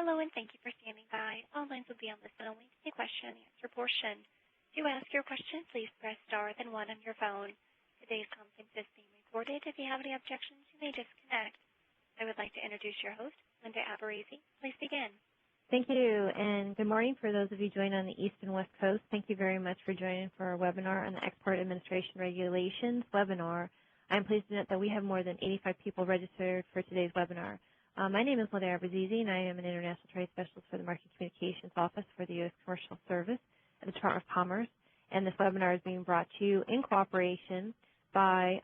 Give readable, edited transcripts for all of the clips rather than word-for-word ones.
Hello, and thank you for standing by. All lines will be on listen only to the question and answer portion. To ask your question, please press star then one on your phone. Today's conference is being recorded. If you have any objections, you may disconnect. I would like to introduce your host, Linda Aberrazy. Please begin. Thank you, and good morning for those of you joining on the East and West Coast. Thank you very much for joining for our webinar on the Export Administration Regulations webinar. I'm pleased to note that we have more than 85 people registered for today's webinar. My name is Linda Aberrazy, and I am an International Trade Specialist for the Market Communications Office for the U.S. Commercial Service at the Department of Commerce. And this webinar is being brought to you in cooperation by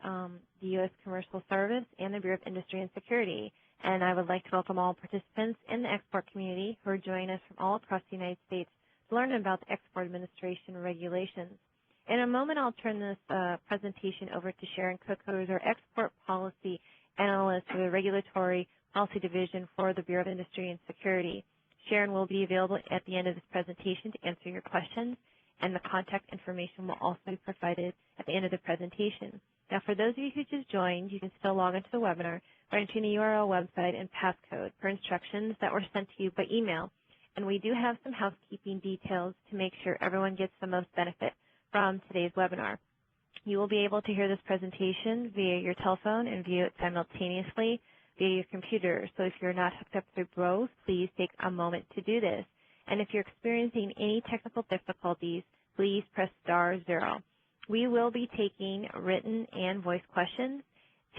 the U.S. Commercial Service and the Bureau of Industry and Security. And I would like to welcome all participants in the export community who are joining us from all across the United States to learn about the Export Administration regulations. In a moment, I'll turn this presentation over to Sharon Cook, who is our Export Policy Analyst for the Regulatory Policy Division for the Bureau of Industry and Security. Sharon will be available at the end of this presentation to answer your questions, and the contact information will also be provided at the end of the presentation. Now, for those of you who just joined, you can still log into the webinar by entering the URL website and passcode per instructions that were sent to you by email. And we do have some housekeeping details to make sure everyone gets the most benefit from today's webinar. You will be able to hear this presentation via your telephone and view it simultaneously via your computer. So if you're not hooked up through both, please take a moment to do this. And if you're experiencing any technical difficulties, please press *0. We will be taking written and voice questions.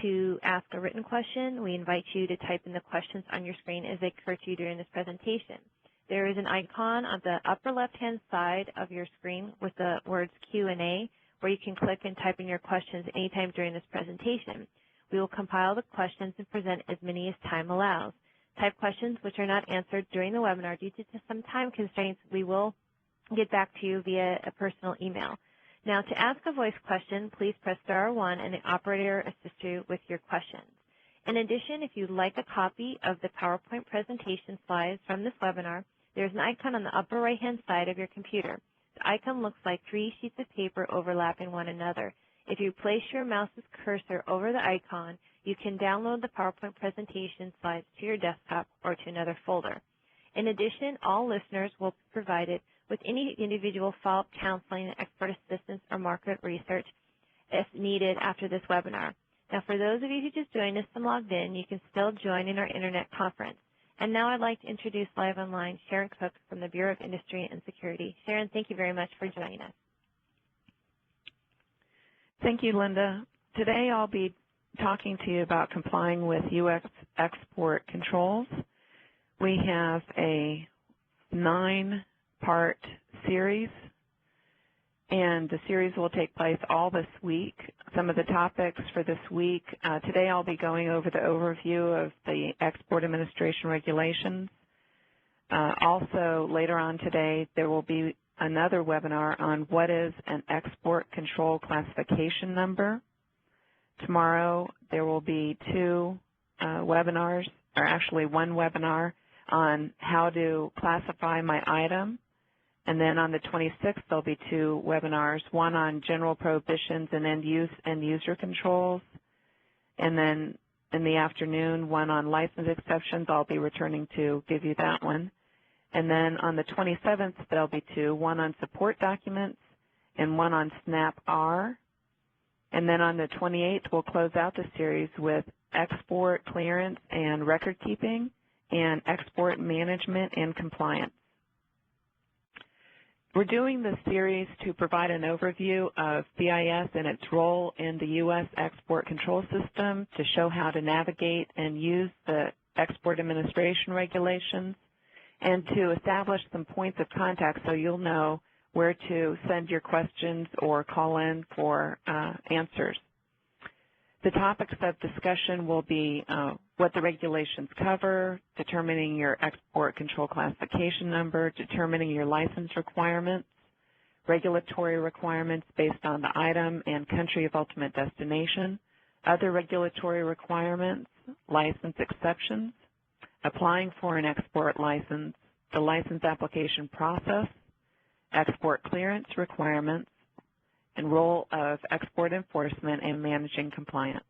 To ask a written question, we invite you to type in the questions on your screen as they occur to you during this presentation. There is an icon on the upper left-hand side of your screen with the words Q&A, where you can click and type in your questions anytime during this presentation. We will compile the questions and present as many as time allows. Type questions which are not answered during the webinar due to some time constraints, we will get back to you via a personal email. Now, to ask a voice question, please press *1 and the operator assists you with your questions. In addition, if you'd like a copy of the PowerPoint presentation slides from this webinar, there's an icon on the upper right-hand side of your computer. The icon looks like 3 sheets of paper overlapping one another. If you place your mouse's cursor over the icon, you can download the PowerPoint presentation slides to your desktop or to another folder. In addition, all listeners will be provided with any individual follow-up counseling, expert assistance, or market research if needed after this webinar. Now, for those of you who just joined us and logged in, you can still join in our Internet conference. And now I'd like to introduce live online Sharon Cook from the Bureau of Industry and Security. Sharon, thank you very much for joining us. Thank you, Linda. Today I'll be talking to you about complying with U.S. export controls. We have a 9-part series, and the series will take place all this week. Some of the topics for this week, today I'll be going over the overview of the Export Administration regulations. Also, later on today, there will be another webinar on what is an export control classification number. Tomorrow, there will be 2 webinars, or actually 1 webinar on how to classify my item. And then on the 26th, there'll be 2 webinars, one on general prohibitions and end user controls. And then in the afternoon, one on license exceptions. I'll be returning to give you that one. And then on the 27th, there'll be 2, one on support documents and one on SNAP-R. And then on the 28th, we'll close out the series with export clearance and record keeping and export management and compliance. We're doing this series to provide an overview of BIS and its role in the U.S. export control system, to show how to navigate and use the Export Administration regulations, and to establish some points of contact so you'll know where to send your questions or call in for answers. The topics of discussion will be what the regulations cover, determining your export control classification number, determining your license requirements, regulatory requirements based on the item and country of ultimate destination, other regulatory requirements, license exceptions, applying for an export license, the license application process, export clearance requirements, and role of export enforcement and managing compliance.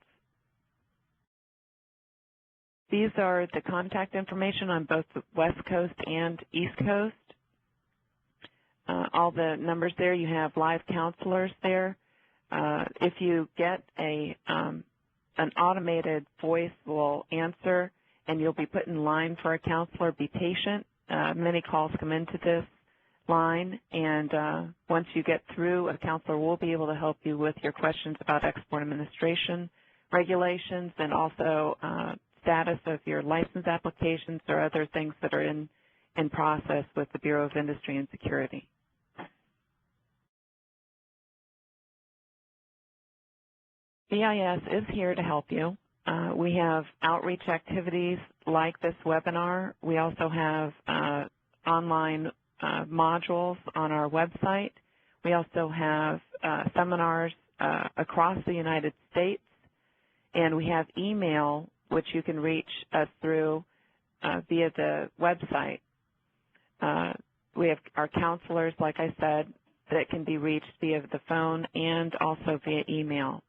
These are the contact information on both the West Coast and East Coast. All the numbers there, you have live counselors there. If you get an automated voice will answer and you'll be put in line for a counselor, be patient. Many calls come into this line, and once you get through, a counselor will be able to help you with your questions about export administration regulations and also status of your license applications or other things that are in process with the Bureau of Industry and Security. BIS is here to help you. We have outreach activities like this webinar. We also have online modules on our website. We also have seminars across the United States, and we have email, which you can reach us through via the website. We have our counselors, like I said, that can be reached via the phone and also via email.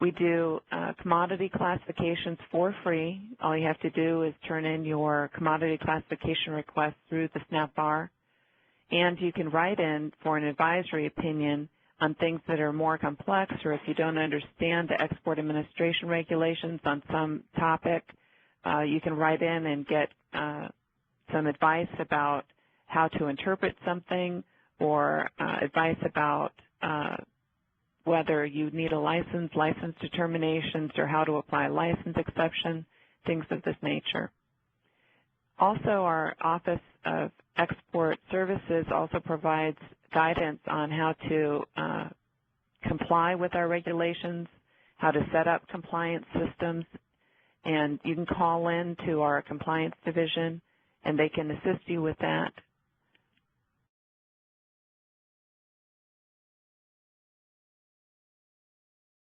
We do commodity classifications for free. All you have to do is turn in your commodity classification request through the SNAP bar, and you can write in for an advisory opinion on things that are more complex, or if you don't understand the export administration regulations on some topic, you can write in and get some advice about how to interpret something or advice about whether you need a license determinations, or how to apply a license exception, things of this nature. Also, our Office of Export Services also provides guidance on how to comply with our regulations, how to set up compliance systems, and you can call in to our compliance division and they can assist you with that.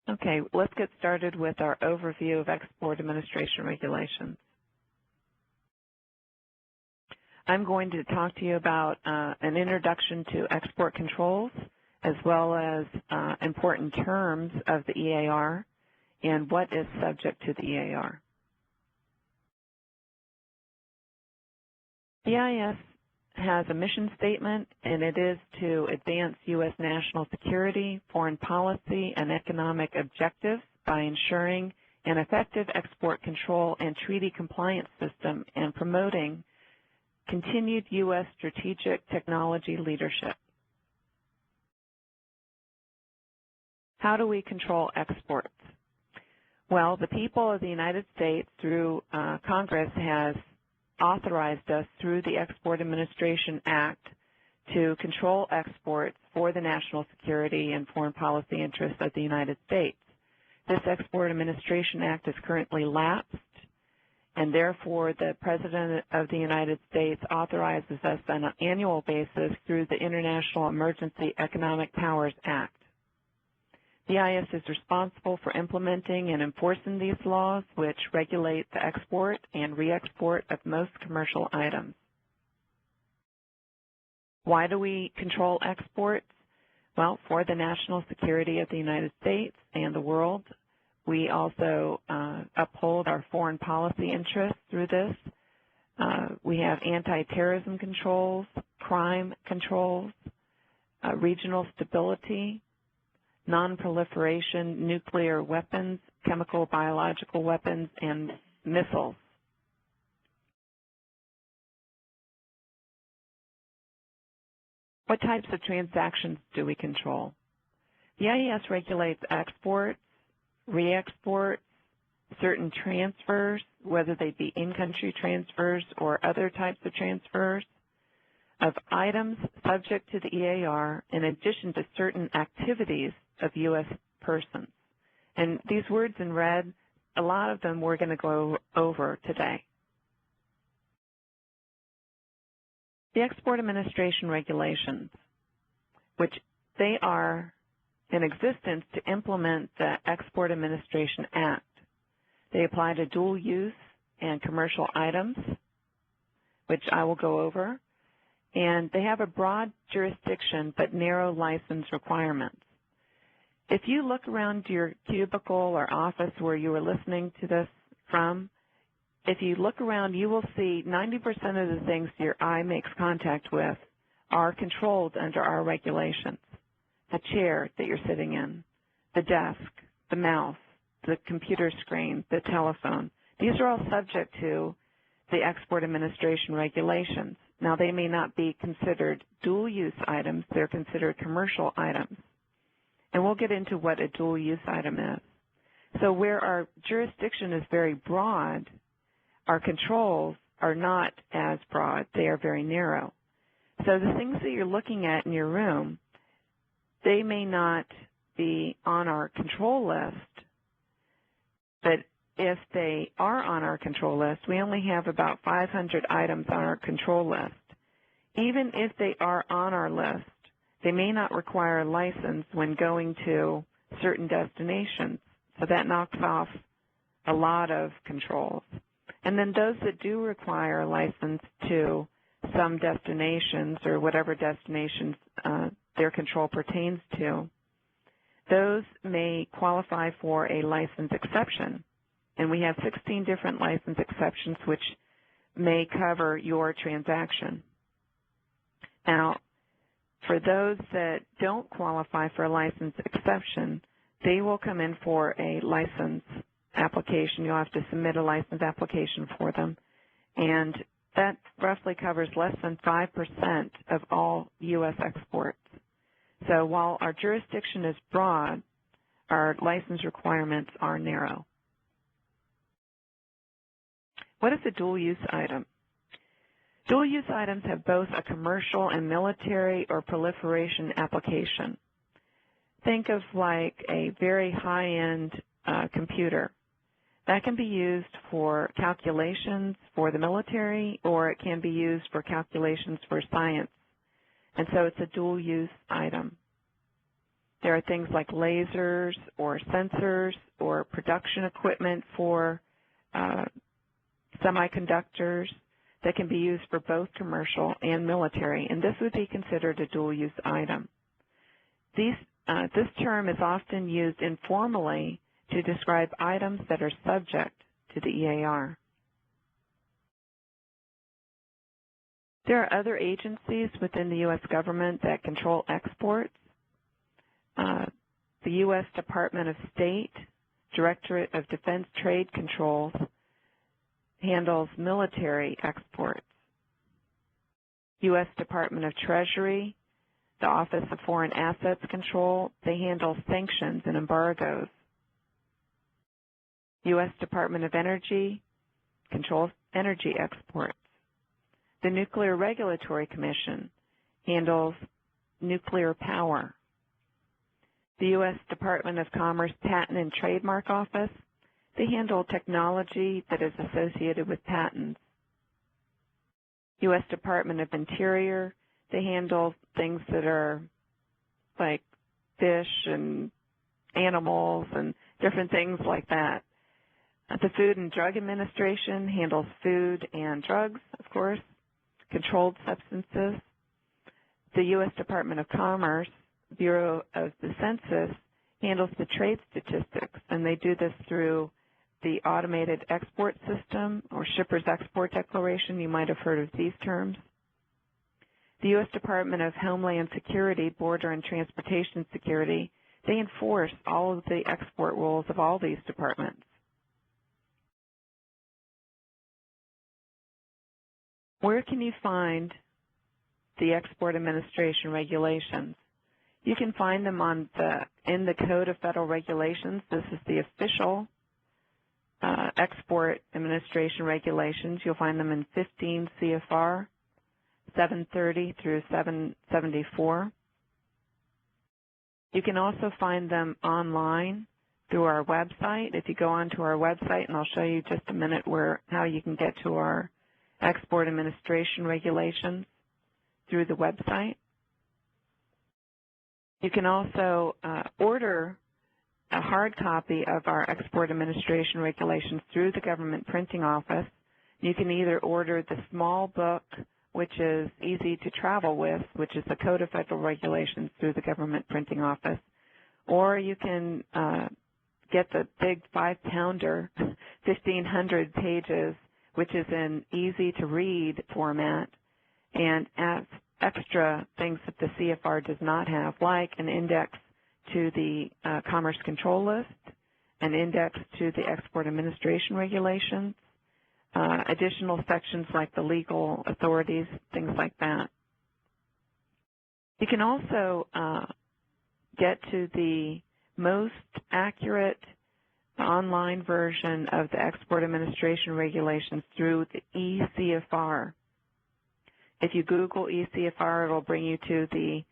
Okay, let's get started with our overview of export administration regulations. I'm going to talk to you about an introduction to export controls, as well as important terms of the EAR and what is subject to the EAR. BIS has a mission statement, and it is to advance U.S. national security, foreign policy, and economic objectives by ensuring an effective export control and treaty compliance system and promoting continued U.S. strategic technology leadership. How do we control exports? Well, the people of the United States, through Congress, has authorized us through the Export Administration Act to control exports for the national security and foreign policy interests of the United States. This Export Administration Act is currently lapsed, and therefore the President of the United States authorizes us on an annual basis through the International Emergency Economic Powers Act. The BIS is responsible for implementing and enforcing these laws, which regulate the export and re-export of most commercial items. Why do we control exports? Well, for the national security of the United States and the world. We also uphold our foreign policy interests through this. We have anti-terrorism controls, crime controls, regional stability, non-proliferation, nuclear weapons, chemical, biological weapons, and missiles. What types of transactions do we control? The IES regulates exports, re-exports, certain transfers, whether they be in-country transfers or other types of transfers, of items subject to the EAR, in addition to certain activities of U.S. persons. And these words in red, a lot of them we're going to go over today. The Export Administration Regulations, which they are in existence to implement the Export Administration Act. They apply to dual use and commercial items, which I will go over, and they have a broad jurisdiction but narrow license requirements. If you look around your cubicle or office where you were listening to this from, if you look around, you will see 90% of the things your eye makes contact with are controlled under our regulations. The chair that you're sitting in, the desk, the mouse, the computer screen, the telephone. These are all subject to the Export Administration regulations. Now, they may not be considered dual-use items. They're considered commercial items. And we'll get into what a dual-use item is. So where our jurisdiction is very broad, our controls are not as broad. They are very narrow. So the things that you're looking at in your room, they may not be on our control list, but if they are on our control list, we only have about 500 items on our control list. Even if they are on our list, they may not require a license when going to certain destinations. So that knocks off a lot of controls. And then those that do require a license to some destinations or whatever destinations their control pertains to, those may qualify for a license exception. And we have 16 different license exceptions which may cover your transaction. Now, for those that don't qualify for a license exception, they will come in for a license application. You'll have to submit a license application for them. And that roughly covers less than 5% of all U.S. exports. So while our jurisdiction is broad, our license requirements are narrow. What is a dual-use item? Dual-use items have both a commercial and military or proliferation application. Think of like a very high-end computer. That can be used for calculations for the military, or it can be used for calculations for science. And so it's a dual-use item. There are things like lasers or sensors or production equipment for semiconductors that can be used for both commercial and military, and this would be considered a dual-use item. This term is often used informally to describe items that are subject to the EAR. There are other agencies within the U.S. government that control exports. The U.S. Department of State, Directorate of Defense Trade Controls, handles military exports. U.S. Department of Treasury, the Office of Foreign Assets Control, they handle sanctions and embargoes. U.S. Department of Energy controls energy exports. The Nuclear Regulatory Commission handles nuclear power. The U.S. Department of Commerce Patent and Trademark Office, they handle technology that is associated with patents. U.S. Department of Interior, they handle things that are like fish and animals and different things like that. The Food and Drug Administration handles food and drugs, of course, controlled substances. The U.S. Department of Commerce, Bureau of the Census, handles the trade statistics, and they do this through the Automated Export System or Shipper's Export Declaration. You might have heard of these terms. The U.S. Department of Homeland Security, Border and Transportation Security, they enforce all of the export rules of all these departments. Where can you find the Export Administration regulations? You can find them in the Code of Federal Regulations. This is the official Export Administration regulations. You'll find them in 15 CFR 730 through 774. You can also find them online through our website. If you go onto our website, and I'll show you just a minute how you can get to our Export Administration regulations through the website. You can also order a hard copy of our Export Administration regulations through the government printing office. You can either order the small book, which is easy to travel with, which is the Code of Federal Regulations through the government printing office, or you can get the big 5-pounder, 1,500 pages which is in easy-to-read format, and adds extra things that the CFR does not have, like an index to the Commerce Control List, an index to the Export Administration Regulations, additional sections like the legal authorities, things like that. You can also get to the most accurate online version of the Export Administration Regulations through the eCFR. If you Google eCFR, it will bring you to the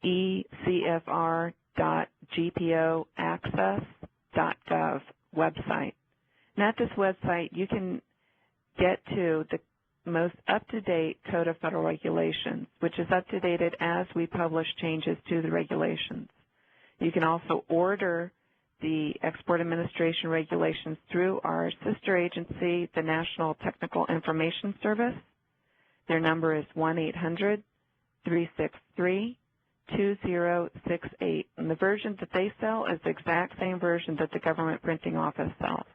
ecfr.gpoaccess.gov website. And at this website, you can get to the most up-to-date Code of Federal Regulations, which is up-to-date as we publish changes to the regulations. You can also order the Export Administration Regulations through our sister agency, the National Technical Information Service. Their number is 1-800-363-2068. And the version that they sell is the exact same version that the Government Printing Office sells.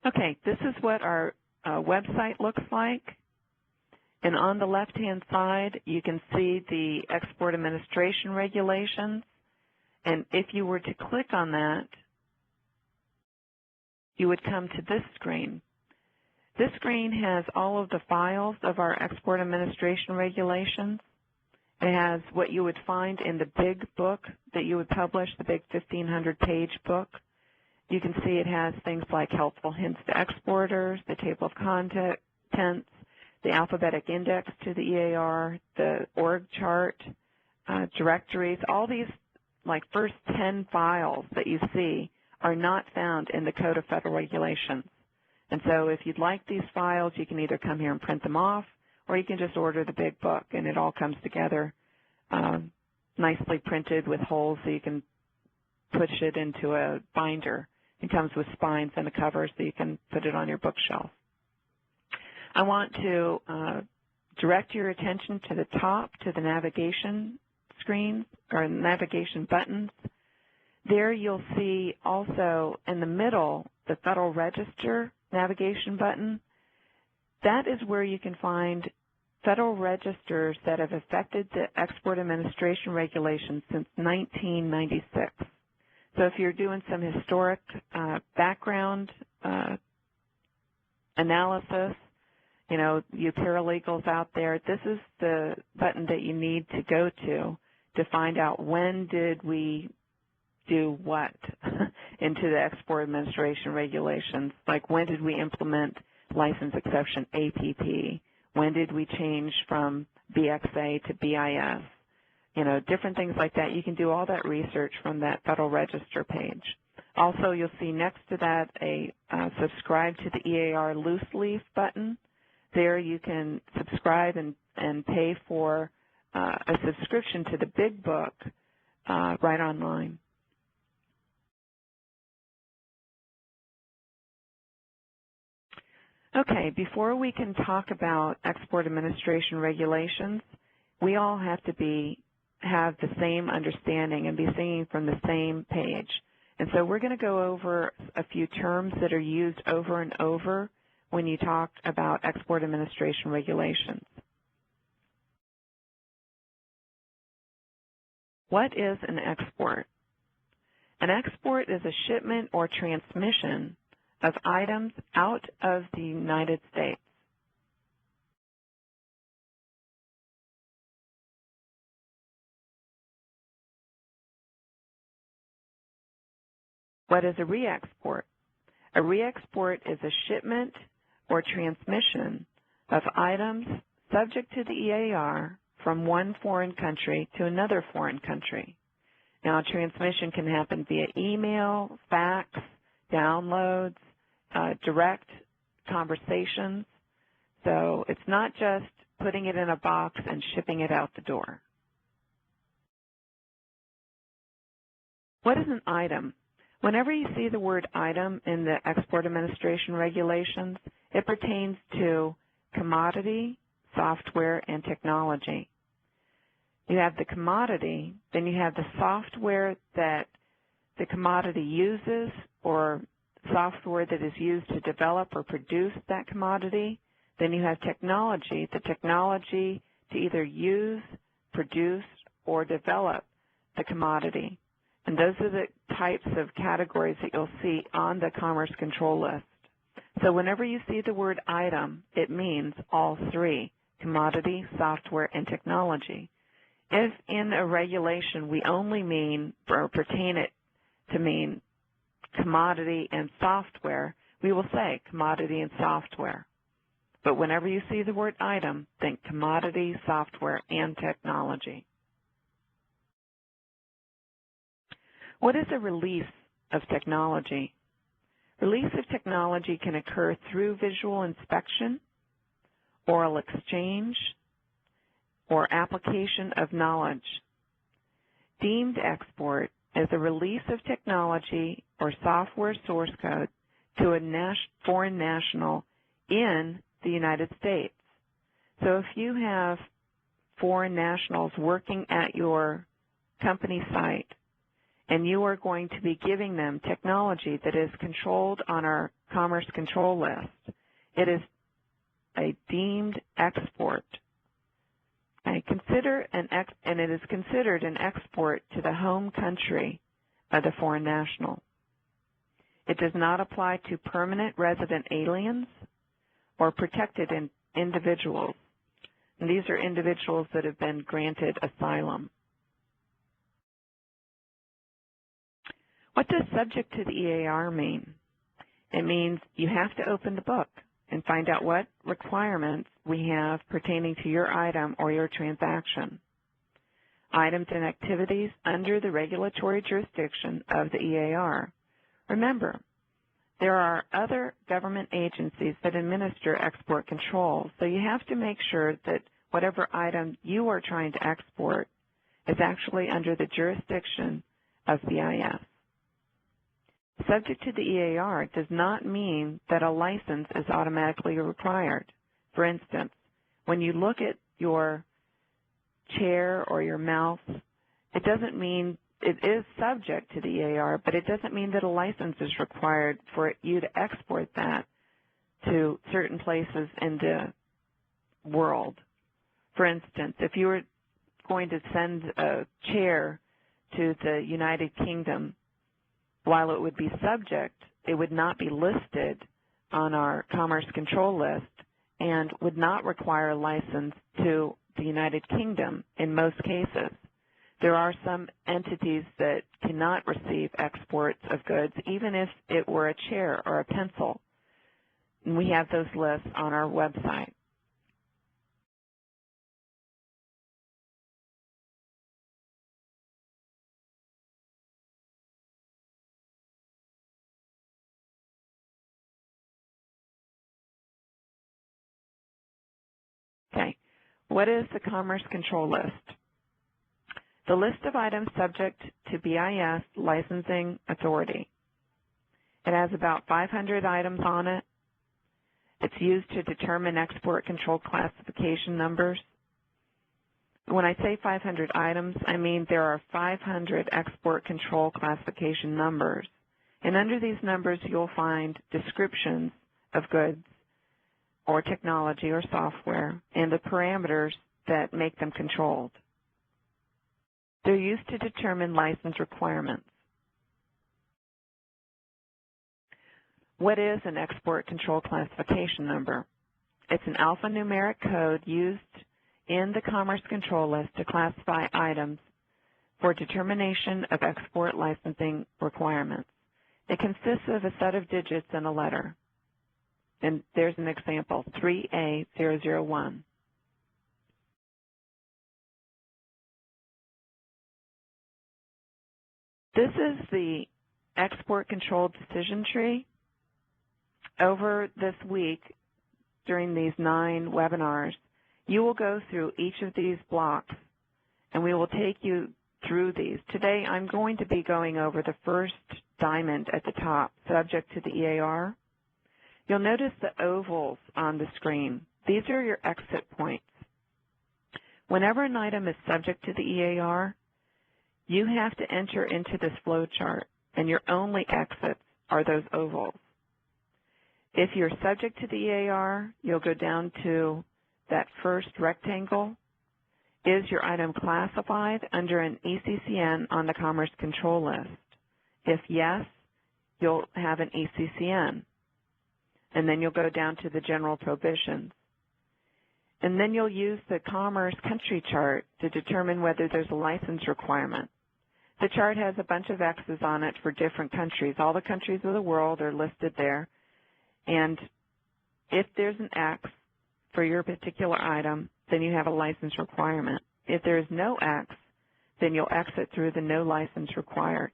Okay, this is what our website looks like. And on the left-hand side, you can see the Export Administration Regulations. And if you were to click on that, you would come to this screen. This screen has all of the files of our Export Administration Regulations. It has what you would find in the big book that you would publish, the big 1,500-page book. You can see it has things like helpful hints to exporters, the table of contents, the alphabetic index to the EAR, the org chart, directories. All these like first 10 files that you see are not found in the Code of Federal Regulations. And so if you'd like these files, you can either come here and print them off, or you can just order the big book, and it all comes together nicely printed with holes so you can push it into a binder. It comes with spines and a cover so you can put it on your bookshelf. I want to direct your attention to the top, to the navigation screen or navigation buttons. There you'll see also in the middle the Federal Register navigation button. That is where you can find Federal Registers that have affected the Export Administration Regulations since 1996. So if you're doing some historic background analysis, you know, you paralegals out there, this is the button that you need to go to find out when did we do what into the Export Administration Regulations. Like when did we implement license exception APP? When did we change from BXA to BIS? You know, different things like that. You can do all that research from that Federal Register page. Also, you'll see next to that a subscribe to the EAR loose leaf button. There you can subscribe and pay for a subscription to the big book right online. Okay, before we can talk about Export Administration Regulations, we all have to have the same understanding and be singing from the same page. And so we're going to go over a few terms that are used over and over when you talk about Export Administration Regulations. What is an export? An export is a shipment or transmission of items out of the United States. What is a re-export? A re-export is a shipment or transmission of items subject to the EAR from one foreign country to another foreign country. Now, a transmission can happen via email, fax, downloads, direct conversations. So it's not just putting it in a box and shipping it out the door. What is an item? Whenever you see the word item in the Export Administration Regulations, it pertains to commodity, software, and technology. You have the commodity, then you have the software that the commodity uses or software that is used to develop or produce that commodity. Then you have technology, the technology to either use, produce, or develop the commodity. And those are the types of categories that you'll see on the Commerce Control List. So whenever you see the word item, it means all three, commodity, software, and technology. If in a regulation we only mean or pertain it to mean commodity and software, we will say commodity and software. But whenever you see the word item, think commodity, software, and technology. What is a release of technology? Release of technology can occur through visual inspection, oral exchange, or application of knowledge. Deemed export is a release of technology or software source code to a foreign national in the United States. So if you have foreign nationals working at your company site and you are going to be giving them technology that is controlled on our Commerce Control List, it is a deemed export. And it is considered an export to the home country of the foreign national. It does not apply to permanent resident aliens or protected individuals. And these are individuals that have been granted asylum. What does subject to the EAR mean? It means you have to open the book and find out what requirements we have pertaining to your item or your transaction. Items and activities under the regulatory jurisdiction of the EAR. Remember, there are other government agencies that administer export control, so you have to make sure that whatever item you are trying to export is actually under the jurisdiction of BIS. Subject to the EAR does not mean that a license is automatically required. For instance, when you look at your chair or your mouse, it doesn't mean it is subject to the EAR, but it doesn't mean that a license is required for you to export that to certain places in the world. For instance, if you were going to send a chair to the United Kingdom, while it would be subject, it would not be listed on our Commerce Control List and would not require a license to the United Kingdom in most cases. There are some entities that cannot receive exports of goods, even if it were a chair or a pencil. And we have those lists on our website. Okay, what is the Commerce Control List? The list of items subject to BIS licensing authority. It has about 500 items on it. It's used to determine export control classification numbers. When I say 500 items, I mean there are 500 export control classification numbers. And under these numbers, you'll find descriptions of goods or technology or software and the parameters that make them controlled. They're used to determine license requirements. What is an export control classification number? It's an alphanumeric code used in the Commerce Control List to classify items for determination of export licensing requirements. It consists of a set of digits and a letter. And there's an example, 3A001. This is the export control decision tree. Over this week, during these 9 webinars, you will go through each of these blocks, and we will take you through these. Today, I'm going to be going over the first diamond at the top, subject to the EAR. You'll notice the ovals on the screen. These are your exit points. Whenever an item is subject to the EAR, you have to enter into this flowchart. and your only exits are those ovals. If you're subject to the EAR, you'll go down to that first rectangle. Is your item classified under an ECCN on the Commerce Control List? If yes, you'll have an ECCN. And then you'll go down to the general prohibitions. And then you'll use the Commerce Country Chart to determine whether there's a license requirement. The chart has a bunch of X's on it for different countries. All the countries of the world are listed there. And if there's an X for your particular item, then you have a license requirement. If there is no X, then you'll exit through the no license required.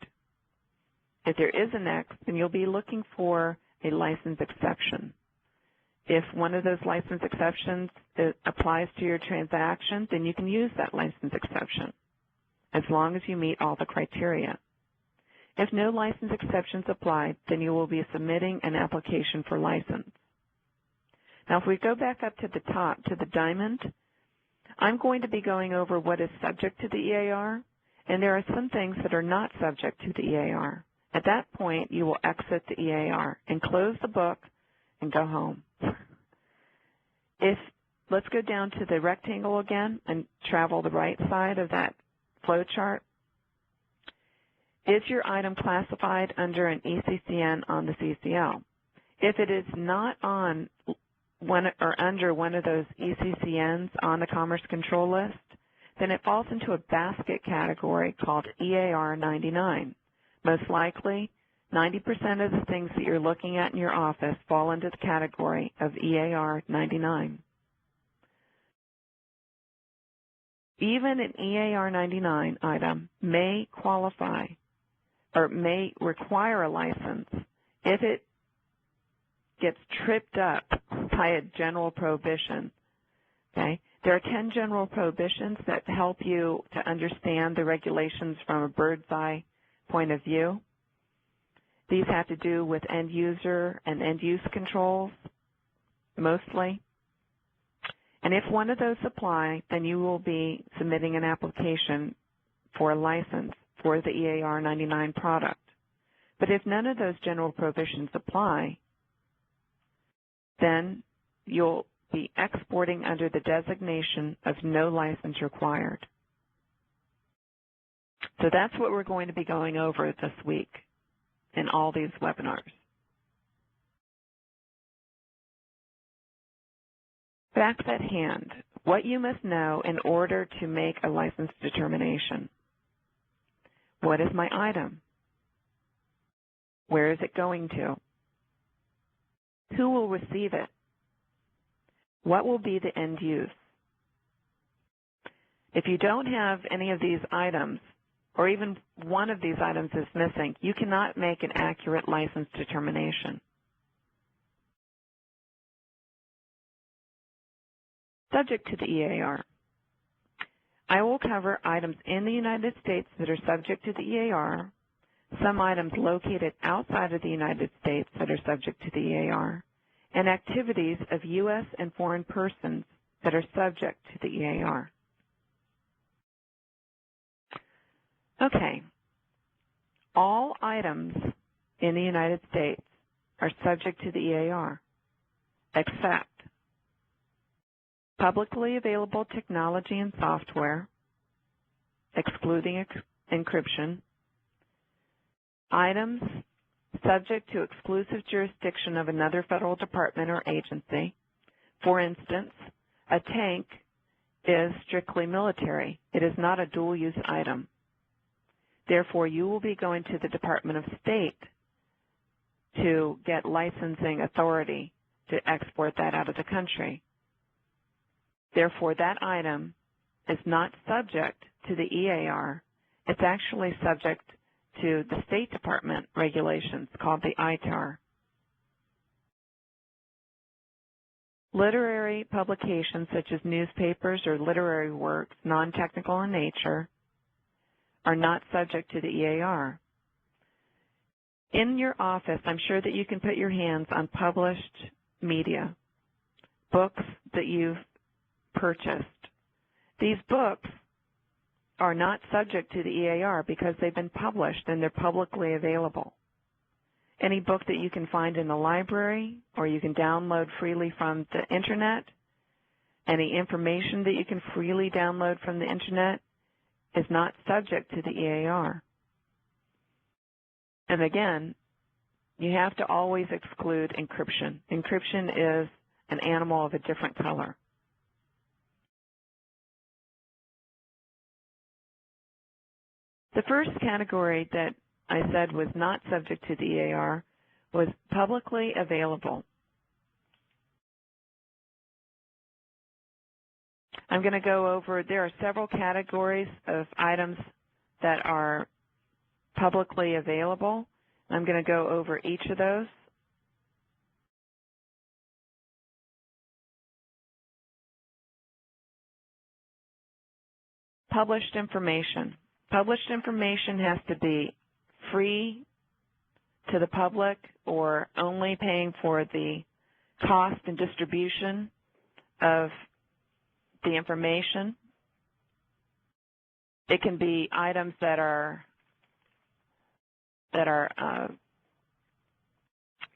If there is an X, then you'll be looking for a license exception. If one of those license exceptions applies to your transaction, then you can use that license exception as long as you meet all the criteria. If no license exceptions apply, then you will be submitting an application for license. Now, if we go back up to the top, to the diamond, I'm going to be going over what is subject to the EAR, and there are some things that are not subject to the EAR. At that point, you will exit the EAR and close the book and go home. Let's go down to the rectangle again and travel the right side of that flow chart. Is your item classified under an ECCN on the CCL? If it is not on one or under one of those ECCNs on the Commerce Control List, then it falls into a basket category called EAR 99. Most likely, 90% of the things that you're looking at in your office fall into the category of EAR 99. Even an EAR 99 item may qualify or may require a license if it gets tripped up by a general prohibition. Okay? There are 10 general prohibitions that help you to understand the regulations from a bird's eye point of view. These have to do with end user and end use controls, mostly. And if one of those apply, then you will be submitting an application for a license for the EAR 99 product. But if none of those general prohibitions apply, then you'll be exporting under the designation of no license required. So that's what we're going to be going over this week in all these webinars. Facts at hand, what you must know in order to make a license determination. What is my item? Where is it going to? Who will receive it? What will be the end use? If you don't have any of these items, or even one of these items is missing, you cannot make an accurate license determination. Subject to the EAR. I will cover items in the United States that are subject to the EAR, some items located outside of the United States that are subject to the EAR, and activities of U.S. and foreign persons that are subject to the EAR. Okay. All items in the United States are subject to the EAR, except publicly available technology and software, excluding encryption, items subject to exclusive jurisdiction of another federal department or agency. For instance, a tank is strictly military. It is not a dual-use item. Therefore, you will be going to the Department of State to get licensing authority to export that out of the country. Therefore, that item is not subject to the EAR. It's actually subject to the State Department regulations called the ITAR. Literary publications such as newspapers or literary works, non-technical in nature, are not subject to the EAR. In your office, I'm sure that you can put your hands on published media, books that you've purchased. These books are not subject to the EAR because they've been published and they're publicly available. Any book that you can find in the library or you can download freely from the Internet, any information that you can freely download from the Internet is not subject to the EAR. And again, you have to always exclude encryption. Encryption is an animal of a different color. The first category that I said was not subject to the EAR was publicly available. I'm going to go over, there are several categories of items that are publicly available. I'm going to go over each of those. Published information. Published information has to be free to the public or only paying for the cost and distribution of the information. It can be items that are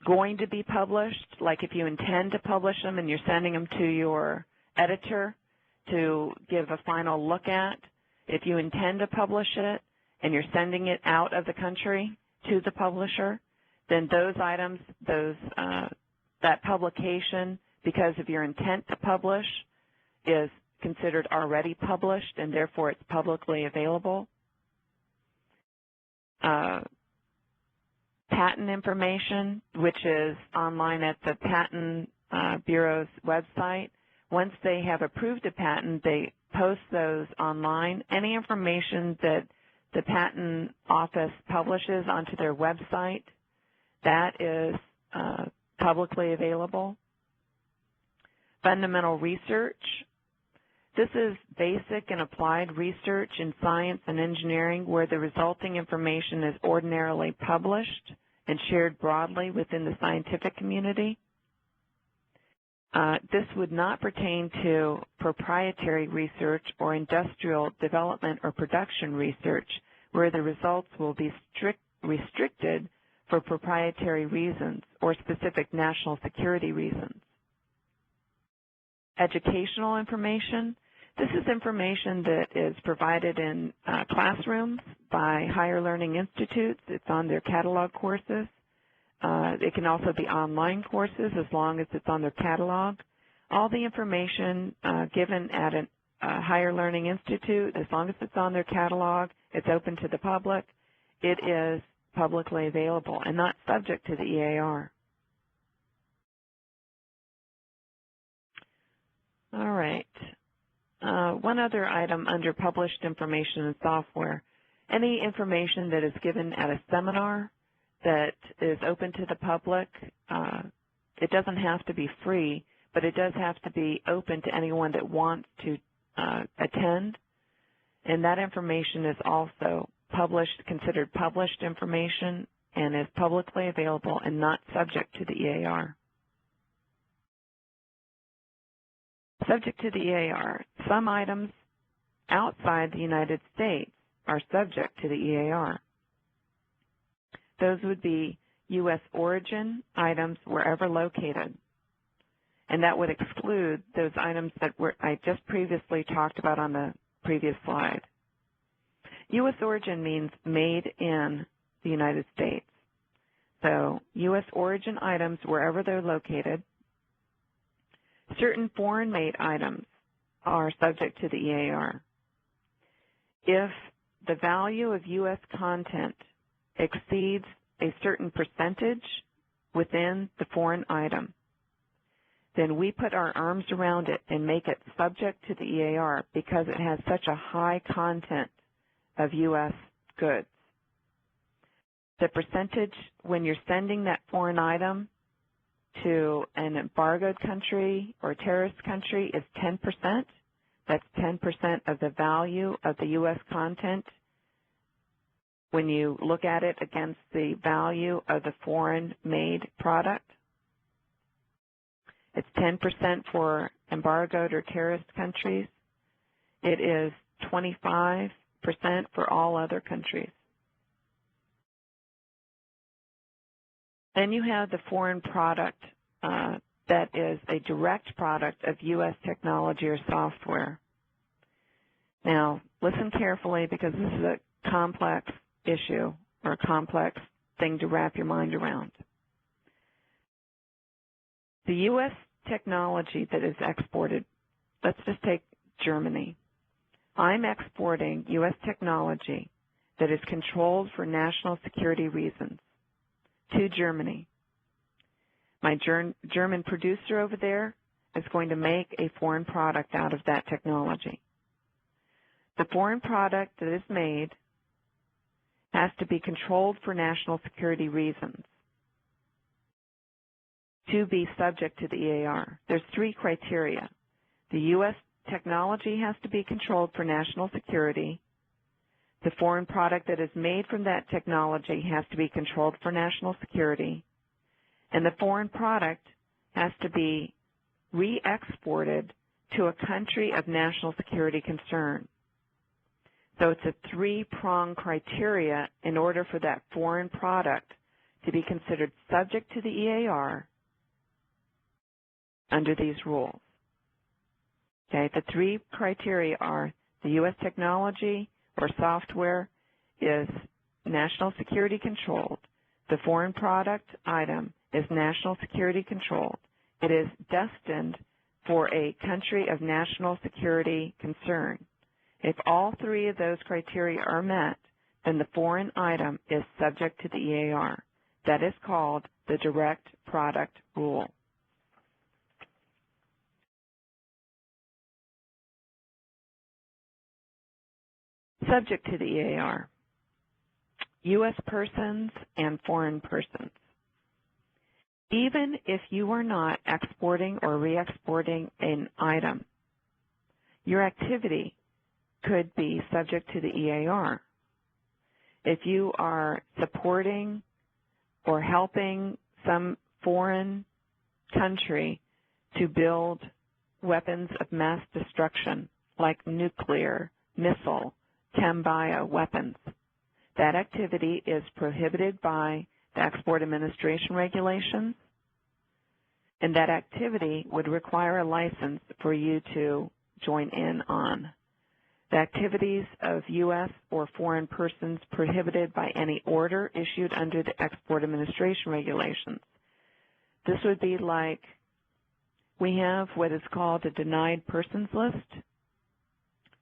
going to be published, like if you intend to publish them and you're sending them to your editor to give a final look at. If you intend to publish it and you're sending it out of the country to the publisher, then those items, that publication, because of your intent to publish, is considered already published and therefore it's publicly available. Patent information, which is online at the Patent Bureau's website. Once they have approved a patent, they post those online. Any information that the Patent Office publishes onto their website, that is publicly available. Fundamental research. This is basic and applied research in science and engineering where the resulting information is ordinarily published and shared broadly within the scientific community. This would not pertain to proprietary research or industrial development or production research where the results will be restricted for proprietary reasons or specific national security reasons. Educational information. This is information that is provided in classrooms by higher learning institutes. It's on their catalog courses. It can also be online courses as long as it's on their catalog. All the information given at a higher learning institute, as long as it's on their catalog, it's open to the public, it is publicly available and not subject to the EAR. All right. One other item under published information and software. Any information that is given at a seminar that is open to the public, it doesn't have to be free, but it does have to be open to anyone that wants to attend. And that information is also published, considered published information, and is publicly available and not subject to the EAR. Subject to the EAR. Some items outside the United States are subject to the EAR. Those would be U.S. origin items wherever located. And that would exclude those items that I just previously talked about on the previous slide. U.S. origin means made in the United States. So U.S. origin items wherever they're located. Certain foreign-made items are subject to the EAR. If the value of U.S. content exceeds a certain percentage within the foreign item, then we put our arms around it and make it subject to the EAR because it has such a high content of U.S. goods. The percentage when you're sending that foreign item to an embargoed country or terrorist country is 10%. That's 10% of the value of the U.S. content when you look at it against the value of the foreign-made product. It's 10% for embargoed or terrorist countries. It is 25% for all other countries. Then you have the foreign product that is a direct product of U.S. technology or software. Now, listen carefully because this is a complex issue or a complex thing to wrap your mind around. The U.S. technology that is exported, let's just take Germany. I'm exporting U.S. technology that is controlled for national security reasons to Germany. My German producer over there is going to make a foreign product out of that technology. The foreign product that is made has to be controlled for national security reasons to be subject to the EAR. There's 3 criteria. The U.S. technology has to be controlled for national security. The foreign product that is made from that technology has to be controlled for national security. And the foreign product has to be re-exported to a country of national security concern. So it's a 3-pronged criteria in order for that foreign product to be considered subject to the EAR under these rules. Okay, the 3 criteria are the U.S. technology or software is national security controlled. The foreign product item is national security controlled. It is destined for a country of national security concern. If all 3 of those criteria are met, then the foreign item is subject to the EAR. That is called the direct product rule. Subject to the EAR, U.S. persons and foreign persons. Even if you are not exporting or re-exporting an item, your activity could be subject to the EAR. If you are supporting or helping some foreign country to build weapons of mass destruction like nuclear, missile, chem-bio weapons, that activity is prohibited by the Export Administration Regulations, and that activity would require a license for you to join in on. The activities of U.S. or foreign persons prohibited by any order issued under the Export Administration Regulations. This would be like we have what is called a denied persons list.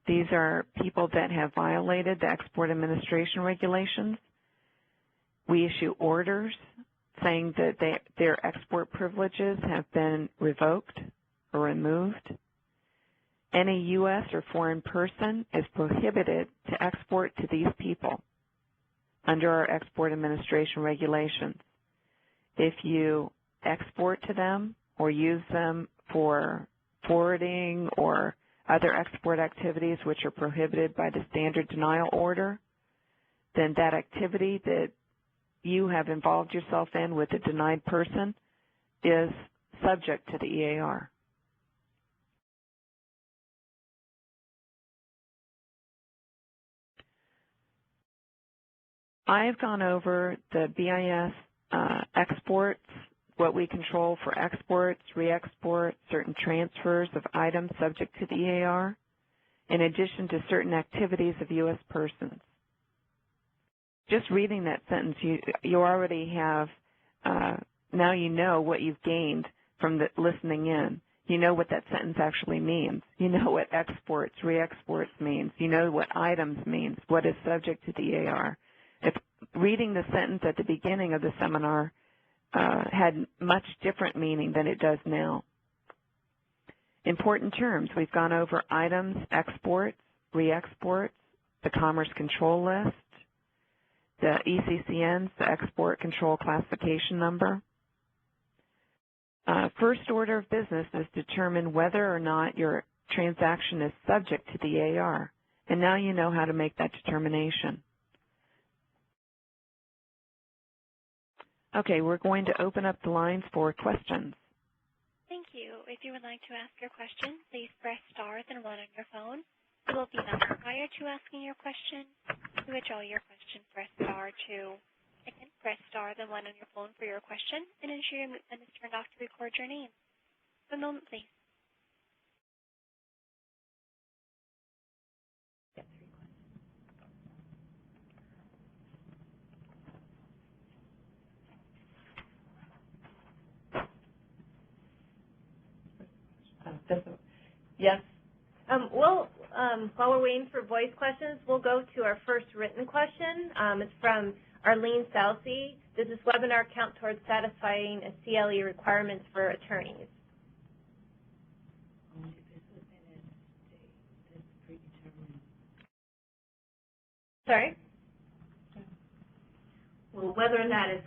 These are people that have violated the Export Administration Regulations. We issue orders saying that their export privileges have been revoked or removed. Any U.S. or foreign person is prohibited to export to these people under our Export Administration Regulations. If you export to them or use them for forwarding or other export activities which are prohibited by the standard denial order, then that activity that you have involved yourself in with a denied person is subject to the EAR. I have gone over the BIS exports, what we control for exports, re-export, certain transfers of items subject to the EAR, in addition to certain activities of U.S. persons. Just reading that sentence, you already have, now you know what you've gained from listening in. You know what that sentence actually means. You know what exports, re-exports means. You know what items means, what is subject to the EAR. If reading the sentence at the beginning of the seminar had much different meaning than it does now. Important terms. We've gone over items, exports, re-exports, the Commerce Control List, the ECCNs, the Export Control Classification Number. First order of business is to determine whether or not your transaction is subject to the EAR. And now you know how to make that determination. Okay, we're going to open up the lines for questions. Thank you. If you would like to ask your question, please press star then 1 on your phone. You will be announced prior to asking your question. To withdraw your question, press star 2. Again, press star then 1 on your phone for your question, and ensure your mute button is turned off to record your name. One moment, please. Yes. While we're waiting for voice questions, we'll go to our first written question. It's from Arlene Salcy. Does this webinar count towards satisfying a CLE requirements for attorneys? Sorry? Well, whether or not it's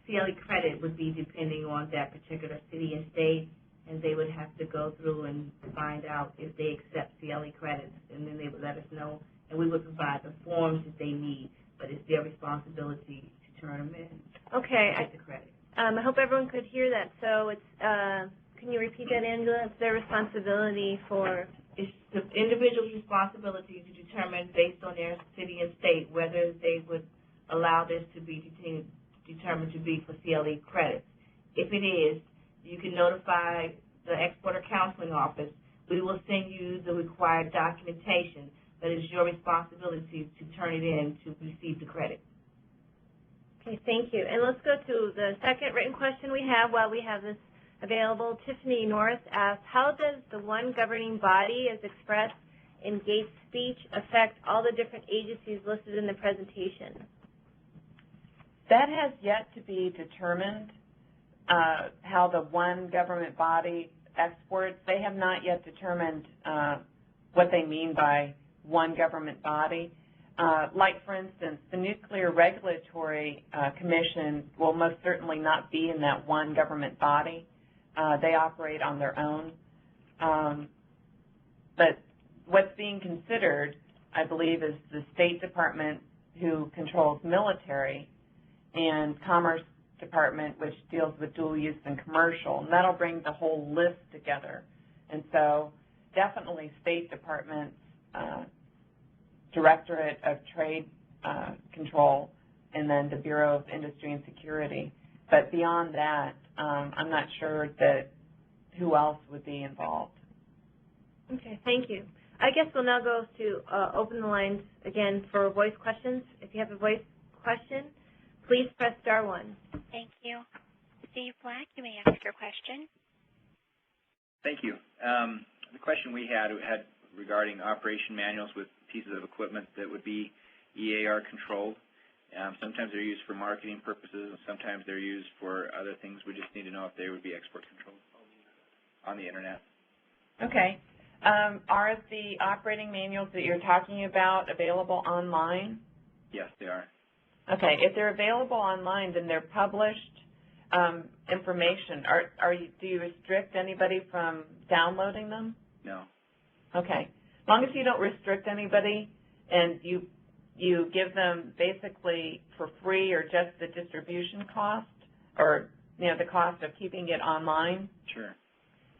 CLE credit would be depending on that particular city and state, and they would have to go through and find out if they accept CLE credits, and then they would let us know, and we would provide the forms that they need, but it's their responsibility to turn them in. Okay. To get the credit. I hope everyone could hear that. So it's, can you repeat that, Angela? It's their responsibility for... It's the individual's responsibility to determine, based on their city and state, whether they would allow this to be determined to be for CLE credits. If it is, you can notify the Exporter Counseling Office. We will send you the required documentation, but it's your responsibility to turn it in to receive the credit. Okay, thank you. And let's go to the second written question we have while we have this available. Tiffany Norris asks, how does the one governing body as expressed in Gates' speech affect all the different agencies listed in the presentation? That has yet to be determined, how the one government body exports. They have not yet determined what they mean by one government body. Like, for instance, the Nuclear Regulatory Commission will most certainly not be in that one government body. They operate on their own. But what's being considered, I believe, is the State Department, who controls military, and Commerce Department, which deals with dual use and commercial, and that'll bring the whole list together. And so definitely State Department's Directorate of Trade Control, and then the Bureau of Industry and Security. But beyond that, I'm not sure that who else would be involved. Okay, thank you. I guess we'll now go to open the lines again for voice questions. If you have a voice question, please press star 1. Thank you. Steve Black, you may ask your question. Thank you. The question we had regarding operation manuals with pieces of equipment that would be EAR controlled. Sometimes they're used for marketing purposes, and sometimes they're used for other things. We just need to know if they would be export controlled on the Internet. Okay. Are the operating manuals that you're talking about available online? Yes, they are. Okay. If they're available online, then they're published information. Do you restrict anybody from downloading them? No. Okay. As long as you don't restrict anybody and you give them basically for free or just the distribution cost, or the cost of keeping it online, sure,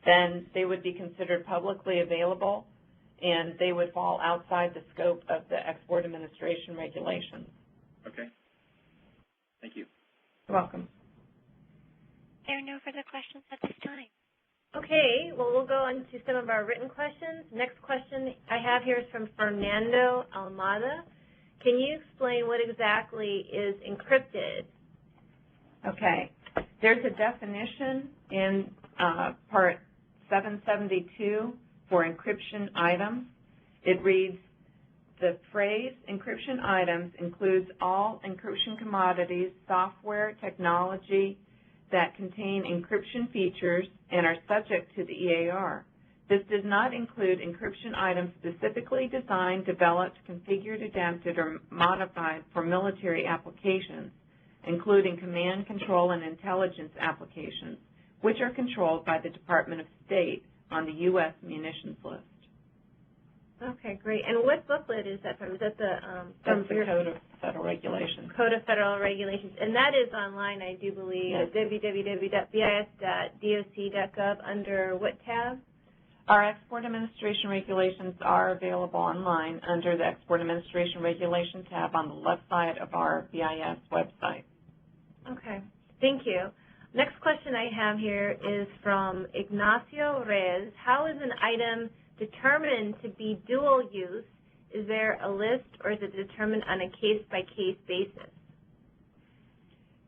then they would be considered publicly available, and they would fall outside the scope of the Export Administration regulations. Okay. Thank you. You're welcome. There are no further questions at this time. Okay, well, we'll go on to some of our written questions. Next question I have here is from Fernando Almada. Can you explain what exactly is encrypted? Okay. There's a definition in Part 772 for encryption items. It reads, the phrase encryption items includes all encryption commodities, software, technology that contain encryption features and are subject to the EAR. This does not include encryption items specifically designed, developed, configured, adapted, or modified for military applications, including command, control, and intelligence applications, which are controlled by the Department of State on the U.S. munitions list. Okay, great. And what booklet is that from? Is that the That's the Code of Federal Regulations. Code of Federal Regulations, and that is online, I do believe, yes. at www.bis.doc.gov under what tab? Our Export Administration Regulations are available online under the Export Administration Regulations tab on the left side of our BIS website. Okay, thank you. Next question I have here is from Ignacio Reyes. How is an item determined to be dual use? Is there a list, or is it determined on a case-by-case basis?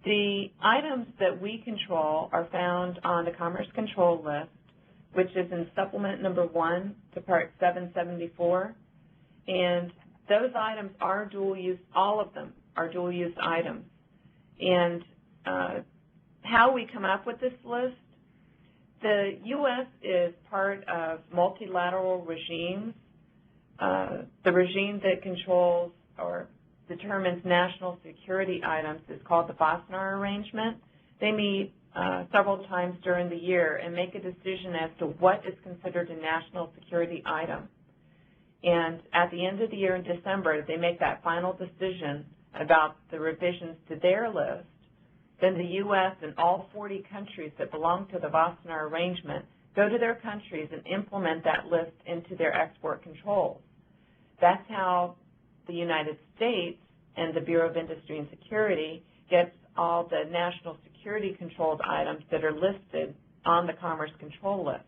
The items that we control are found on the Commerce Control List, which is in Supplement Number 1 to Part 774. And those items are dual use, all of them are dual use items. And how we come up with this list, the U.S. is part of multilateral regimes. The regime that controls or determines national security items is called the Wassenaar Arrangement. They meet several times during the year and make a decision as to what is considered a national security item. And at the end of the year in December, they make that final decision about the revisions to their list. Then the U.S. and all 40 countries that belong to the Wassenaar Arrangement go to their countries and implement that list into their export controls. That's how the United States and the Bureau of Industry and Security gets all the national security controlled items that are listed on the Commerce Control List.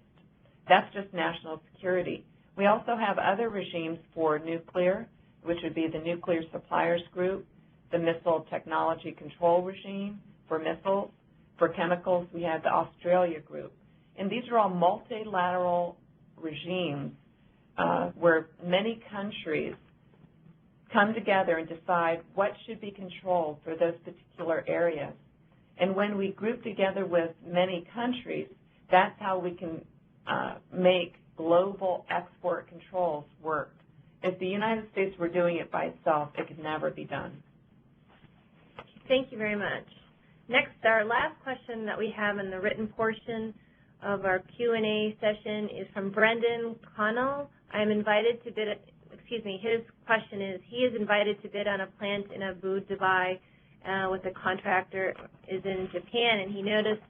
That's just national security. We also have other regimes for nuclear, which would be the Nuclear Suppliers Group, the Missile Technology Control Regime for missiles. For chemicals, we have the Australia Group. And these are all multilateral regimes where many countries come together and decide what should be controlled for those particular areas. And when we group together with many countries, that's how we can make global export controls work. If the United States were doing it by itself, it could never be done. Thank you very much. Next, our last question that we have in the written portion of our Q&A session is from Brendan Connell. I am invited to bid, his question is, he is invited to bid on a plant in Abu Dhabi with the contractor is in Japan, and he noticed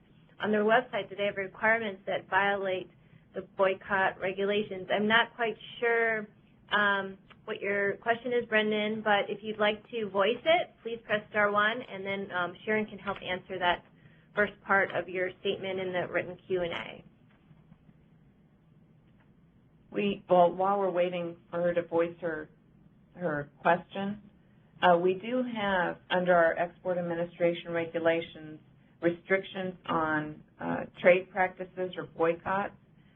on their website that they have requirements that violate the boycott regulations. I'm not quite sure what your question is, Brendan, but if you'd like to voice it, please press star 1, and then Sharon can help answer that first part of your statement in the written Q&A. Well, while we're waiting for her to voice her question, we do have, under our Export Administration Regulations, restrictions on trade practices or boycotts.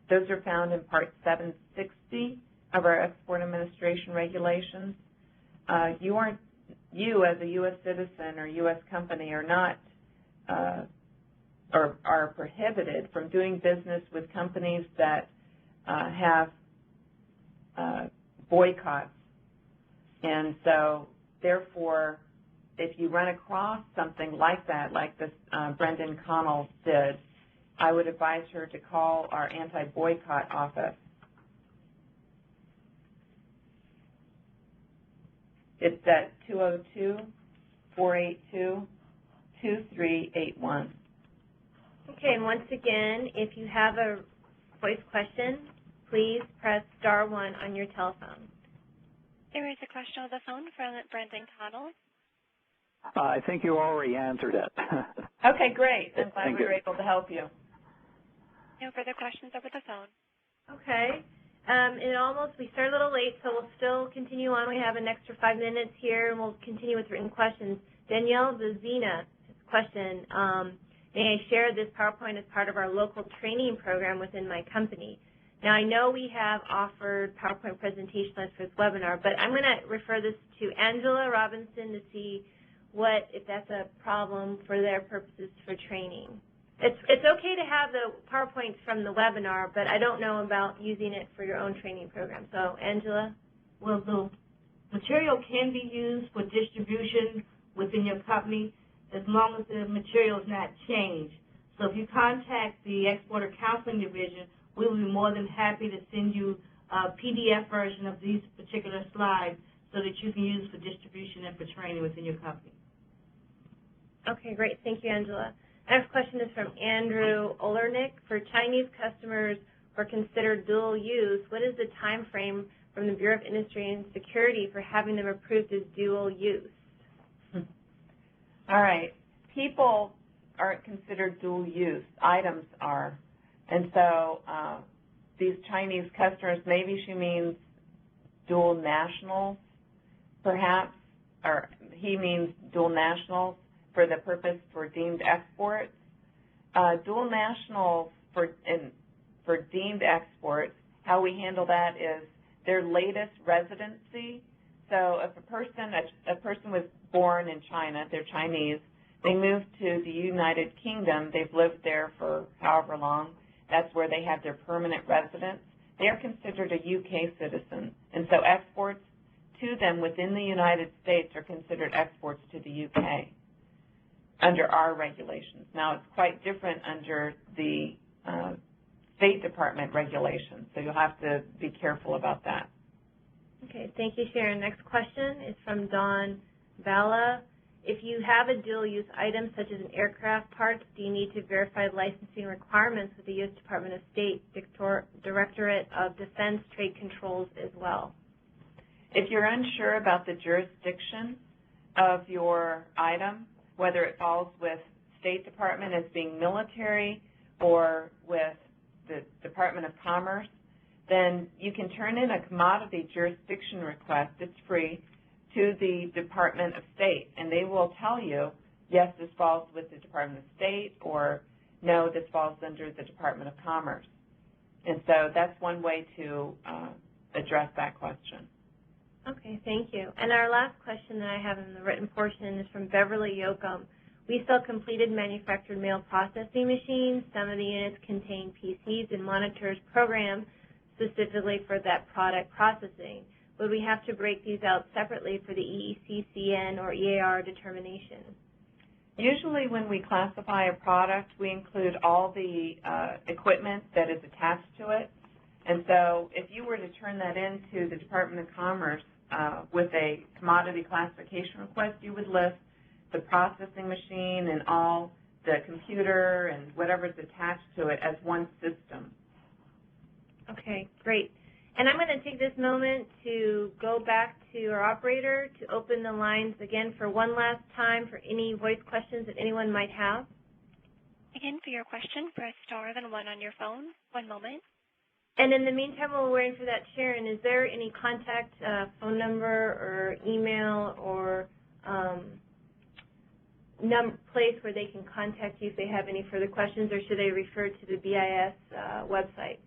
Those are found in Part 760 of our Export Administration Regulations. You as a U.S. citizen or U.S. company are not or are prohibited from doing business with companies that have boycotts. And so, therefore, if you run across something like that, like this Brendan Connell did, I would advise her to call our anti-boycott office. It's at 202-482-2381. Okay, and once again, if you have a voice question, please press star 1 on your telephone. There is a question on the phone from Brendan Connell. I think you already answered it. Okay, great. I'm glad we were able to help you. No further questions over the phone. Okay. We started a little late, so we'll still continue on. We have an extra 5 minutes here, and we'll continue with written questions. Danielle Zazina, question, may I share this PowerPoint as part of our local training program within my company? Now, I know we have offered PowerPoint presentations for this webinar, but I'm going to refer this to Angela Robinson to see if that's a problem for their purposes for training. It's okay to have the PowerPoints from the webinar, but I don't know about using it for your own training program. So, Angela? Well, the material can be used for distribution within your company as long as the material is not changed. So if you contact the Exporter Counseling Division, we will be more than happy to send you a PDF version of these particular slides so that you can use for distribution and for training within your company. Okay, great. Thank you, Angela. Next question is from Andrew Olernick. For Chinese customers or considered dual use, what is the time frame from the Bureau of Industry and Security for having them approved as dual use? All right. People aren't considered dual use. Items are. And so these Chinese customers, maybe she means dual nationals, perhaps, or he means dual nationals for the purpose for deemed exports. Dual nationals for deemed exports, how we handle that is their latest residency. So if a person was born in China, they're Chinese, they moved to the United Kingdom, they've lived there for however long, that's where they have their permanent residence, they are considered a UK citizen. And so exports to them within the United States are considered exports to the UK under our regulations. Now, it's quite different under the State Department regulations, so you'll have to be careful about that. Okay, thank you, Sharon. Next question is from Don Bala. If you have a dual-use item, such as an aircraft parts, do you need to verify licensing requirements with the U.S. Department of State Directorate of Defense Trade Controls as well? If you're unsure about the jurisdiction of your item, whether it falls with State Department as being military or with the Department of Commerce, then you can turn in a commodity jurisdiction request, it's free, to the Department of State, and they will tell you, yes, this falls with the Department of State, or no, this falls under the Department of Commerce. And so that's one way to address that question. Okay, thank you. And our last question that I have in the written portion is from Beverly Yoakum. We sell completed manufactured mail processing machines. Some of the units contain PCs and monitors programmed specifically for that product processing. Would we have to break these out separately for the EECCN or EAR determination? Usually when we classify a product, we include all the equipment that is attached to it. And so if you were to turn that into the Department of Commerce with a commodity classification request, you would list the processing machine and all the computer and whatever's attached to it as one system. Okay, great. And I'm going to take this moment to go back to our operator to open the lines again for one last time for any voice questions that anyone might have. Again, for your question, press star then 1 on your phone. One moment. And in the meantime, while we're waiting for that, Sharon, is there any contact phone number or email or place where they can contact you if they have any further questions, or should they refer to the BIS website?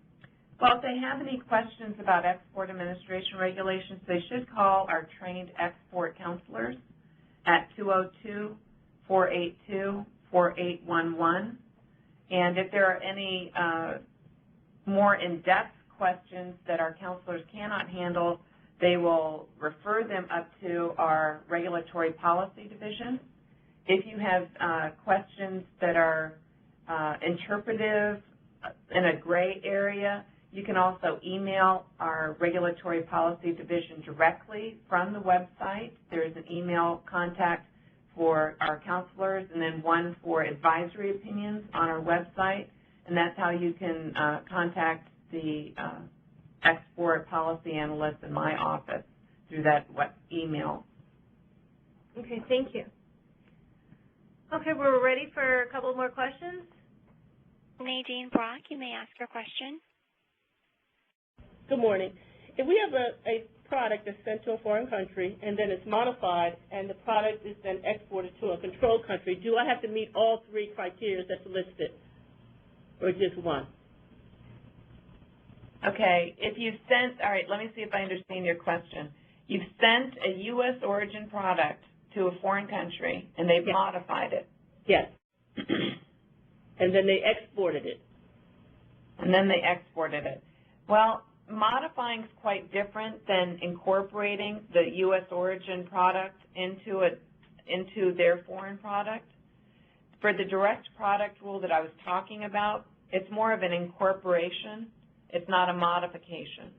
Well, if they have any questions about export administration regulations, they should call our trained export counselors at 202-482-4811. And if there are any more in-depth questions that our counselors cannot handle, they will refer them up to our regulatory policy division. If you have questions that are interpretive in a gray area, you can also email our regulatory policy division directly from the website. There is an email contact for our counselors and then one for advisory opinions on our website. And that's how you can contact the export policy analyst in my office through that email. Okay, thank you. Okay, we're ready for a couple more questions. Nadine Brock, you may ask your question. Good morning. If we have a product that's sent to a foreign country and then it's modified and the product is then exported to a controlled country, do I have to meet all 3 criteria that's listed or just one? Okay, if you've sent, all right, let me see if I understand your question. You've sent a U.S. origin product to a foreign country and they've modified it. Yes. And then they exported it. And then they exported it. Well, modifying is quite different than incorporating the U.S. origin product into their foreign product. For the direct product rule that I was talking about, it's more of an incorporation. It's not a modification.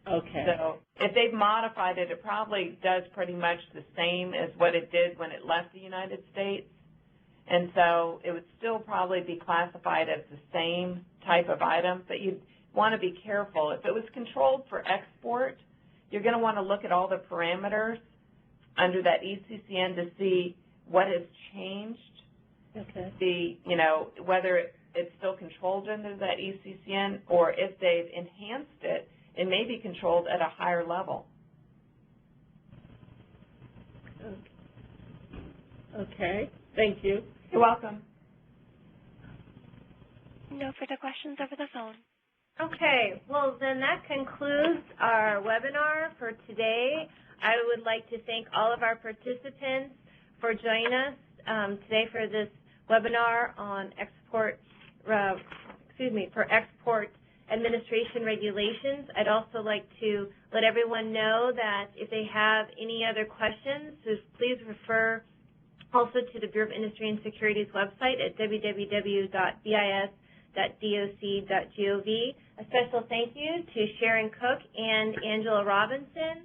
Okay. So if they've modified it, it probably does pretty much the same as what it did when it left the United States. And so it would still probably be classified as the same type of item, but want to be careful. If it was controlled for export, you're going to want to look at all the parameters under that ECCN to see what has changed. Okay. See, whether it's still controlled under that ECCN or if they've enhanced it, it may be controlled at a higher level. Okay. Thank you. You're welcome. No further questions over the phone. Okay, well then that concludes our webinar for today. I would like to thank all of our participants for joining us today for this webinar on export administration regulations. I'd also like to let everyone know that if they have any other questions, please refer also to the Bureau of Industry and Security's website at www.bis.doc.gov. A special thank you to Sharon Cook and Angela Robinson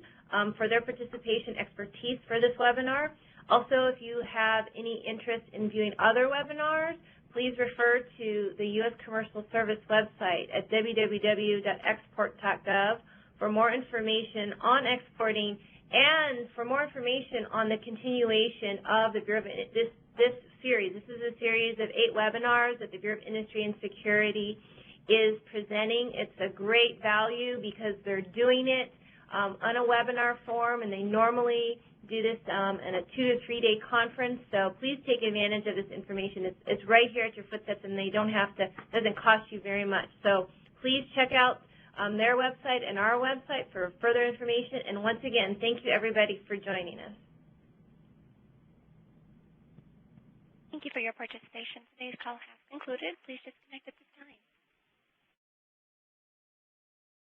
for their participation expertise for this webinar. Also, if you have any interest in viewing other webinars, please refer to the U.S. Commercial Service website at www.export.gov for more information on exporting and for more information on the continuation of the Bureau of this series. This is a series of 8 webinars that the Bureau of Industry and Security is presenting. It's a great value because they're doing it on a webinar form, and they normally do this in a 2 to 3 day conference. So please take advantage of this information. It's right here at your footsteps, and they doesn't cost you very much. So please check out their website and our website for further information. And once again, thank you everybody for joining us. Thank you for your participation. Today's call has concluded. Please disconnect at this time.